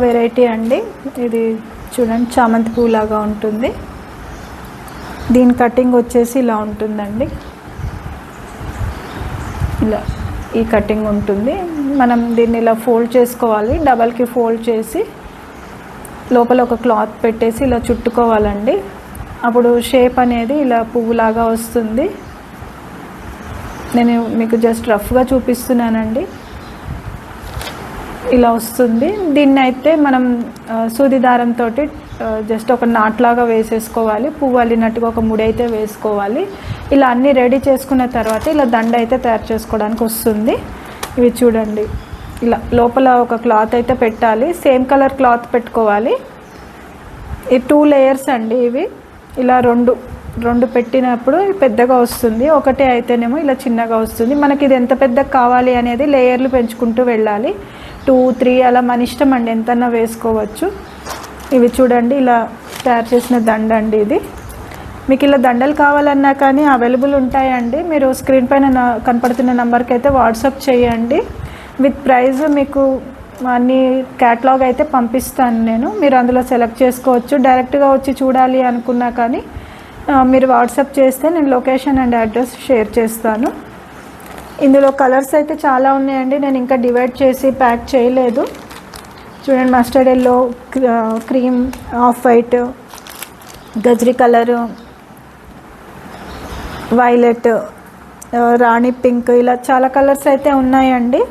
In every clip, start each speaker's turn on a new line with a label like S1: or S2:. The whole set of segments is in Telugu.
S1: వెరైటీ అండి ఇది చూడండి, చామంతి పువ్వు లాగా ఉంటుంది. దీని కటింగ్ వచ్చేసి ఇలా ఉంటుందండి. ఇలా ఈ కటింగ్ ఉంటుంది. మనం దీన్ని ఇలా ఫోల్డ్ చేసుకోవాలి. డబల్కి ఫోల్డ్ చేసి లోపల ఒక క్లాత్ పెట్టేసి ఇలా చుట్టుకోవాలండి. అప్పుడు షేప్ అనేది ఇలా పువ్వులాగా వస్తుంది. నేను మీకు జస్ట్ రఫ్గా చూపిస్తున్నానండి. ఇలా వస్తుంది. దీన్ని అయితే మనం సూది దారంతో జస్ట్ ఒక నాట్లాగా వేసేసుకోవాలి. పువ్వు అల్లినట్టుగా ఒక ముడి అయితే వేసుకోవాలి. ఇలా అన్నీ రెడీ చేసుకున్న తర్వాత ఇలా దండ అయితే తయారు చేసుకోవడానికి వస్తుంది. ఇవి చూడండి, ఇలా లోపల ఒక క్లాత్ అయితే పెట్టాలి. సేమ్ కలర్ క్లాత్ పెట్టుకోవాలి. ఈ 2 లేయర్స్ అండి ఇవి. ఇలా రెండు పెట్టినప్పుడు పెద్దగా వస్తుంది. ఒకటే అయితేనేమో ఇలా చిన్నగా వస్తుంది. మనకి ఇది ఎంత పెద్దగా కావాలి అనేది లేయర్లు పెంచుకుంటూ వెళ్ళాలి. 2, 3 అలా మన ఇష్టం అండి, ఎంతన్నా వేసుకోవచ్చు. ఇవి చూడండి, ఇలా తయారు చేసిన దండ అండి ఇది. మీకు ఇలా దండలు కావాలన్నా కానీ అవైలబుల్ ఉంటాయండి. మీరు స్క్రీన్ పైన కనపడుతున్న నెంబర్కి అయితే వాట్సాప్ చేయండి. విత్ ప్రైస్ మీకు అన్ని క్యాటలాగ్ అయితే పంపిస్తాను నేను. మీరు అందులో సెలెక్ట్ చేసుకోవచ్చు. డైరెక్ట్గా వచ్చి చూడాలి అనుకున్నా కానీ మీరు వాట్సాప్ చేస్తే నేను లొకేషన్ అండ్ అడ్రస్ షేర్ చేస్తాను. ఇందులో కలర్స్ అయితే చాలా ఉన్నాయండి. నేను ఇంకా డివైడ్ చేసి ప్యాక్ చేయలేదు. చూడండి, mustard yellow, cream, off white, గజ్రీ కలరు, వైలెట్, రాణి పింక్, ఇలా చాలా కలర్స్ అయితే ఉన్నాయండి.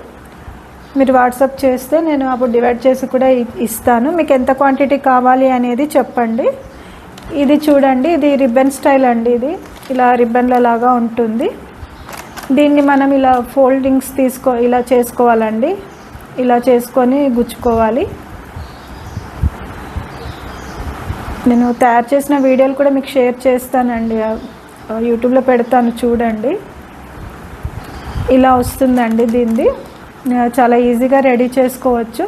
S1: మీరు వాట్సాప్ చేస్తే నేను అప్పుడు డివైడ్ చేసి కూడా ఇస్తాను. మీకు ఎంత క్వాంటిటీ కావాలి అనేది చెప్పండి. ఇది చూడండి, ఇది రిబ్బన్ స్టైల్ అండి. ఇది ఇలా రిబ్బన్ల లాగా ఉంటుంది. దీన్ని మనం ఇలా ఫోల్డింగ్స్ ఇలా చేసుకోవాలండి. ఇలా చేసుకొని గుచ్చుకోవాలి. నేను తయారు చేసిన వీడియోలు కూడా మీకు షేర్ చేస్తానండి, యూట్యూబ్లో పెడతాను చూడండి. ఇలా వస్తుందండి. దీన్ని చాలా ఈజీగా రెడీ చేసుకోవచ్చు.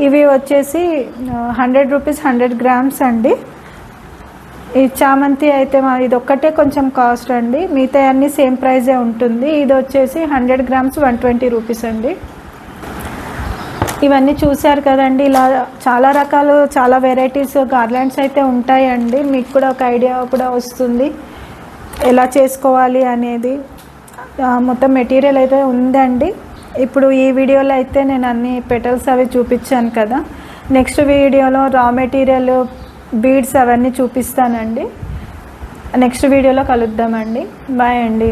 S1: ఇవి వచ్చేసి 100 రూపీస్ 100 గ్రామ్స్ అండి. ఈ చామంతి అయితే ఇది ఒక్కటే కొంచెం కాస్ట్ అండి. మిగతా అన్నీ సేమ్ ప్రైజే ఉంటుంది. ఇది వచ్చేసి 100 గ్రామ్స్ 120 రూపీస్ అండి. ఇవన్నీ చూశారు కదండి. ఇలా చాలా రకాలు, చాలా వెరైటీస్ గార్లాండ్స్ అయితే ఉంటాయండి. మీకు కూడా ఒక ఐడియా కూడా వస్తుంది ఎలా చేసుకోవాలి అనేది. మొత్తం మెటీరియల్ అయితే ఉందండి. ఇప్పుడు ఈ వీడియోలో అయితే నేను అన్ని పెటల్స్ అవి చూపించాను కదా. నెక్స్ట్ వీడియోలో రా మెటీరియల్, బీడ్స్ అవన్నీ చూపిస్తానండి. నెక్స్ట్ వీడియోలో కలుద్దామండి. బాయ్ అండి.